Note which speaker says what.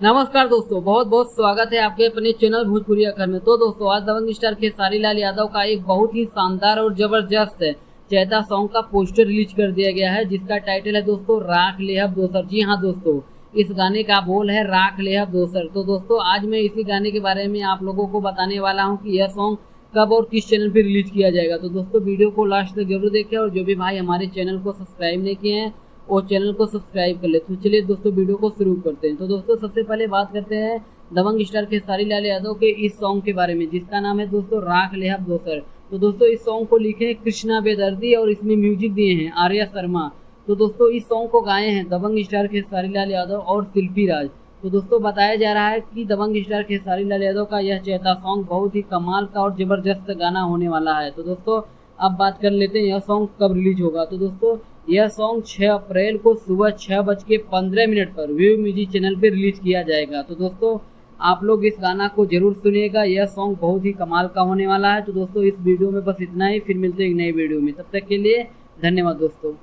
Speaker 1: नमस्कार दोस्तों, बहुत बहुत स्वागत है आपके अपने चैनल भोजपुरी अखर में। तो दोस्तों, आज दबंग स्टार खेसारी लाल यादव का एक बहुत ही शानदार और जबरदस्त चैता सॉन्ग का पोस्टर रिलीज कर दिया गया है, जिसका टाइटल है दोस्तों राख लेहब दोसर। जी हाँ दोस्तों, इस गाने का बोल है राख लेहब दोसर। तो दोस्तों, आज मैं इसी गाने के बारे में आप लोगों को बताने वाला हूँ कि यह सॉन्ग कब और किस चैनल पर रिलीज किया जाएगा। तो दोस्तों, वीडियो को लास्ट तक जरूर देखें, और जो भी भाई हमारे चैनल को सब्सक्राइब नहीं किए हैं वो चैनल को सब्सक्राइब कर ले। तो चलिए दोस्तों, वीडियो को शुरू करते हैं। तो दोस्तों, सबसे पहले बात करते हैं दबंग स्टार खेसारी लाल यादव के इस सॉन्ग के बारे में, जिसका नाम है दोस्तों राख लेहब दोसर। तो दोस्तों, इस सॉन्ग को लिखे हैं कृष्णा बेदर्दी और इसमें म्यूजिक दिए हैं आर्या शर्मा। तो दोस्तों, इस सॉन्ग को गाए हैं दबंग स्टार खेसारी लाल यादव और शिल्पी राज। तो दोस्तों, बताया जा रहा है कि दबंग स्टार खेसारी लाल यादव का यह चैता सॉन्ग बहुत ही कमाल का और जबरदस्त गाना होने वाला है। तो दोस्तों, अब बात कर लेते हैं यह सॉन्ग कब रिलीज होगा। तो दोस्तों, यह सॉन्ग 6 अप्रैल को सुबह 6:15 पर व्यू म्यूजिक चैनल पर रिलीज किया जाएगा। तो दोस्तों, आप लोग इस गाना को जरूर सुनिएगा, यह सॉन्ग बहुत ही कमाल का होने वाला है। तो दोस्तों, इस वीडियो में बस इतना ही, फिर मिलते हैं एक नई वीडियो में। तब तक के लिए धन्यवाद दोस्तों।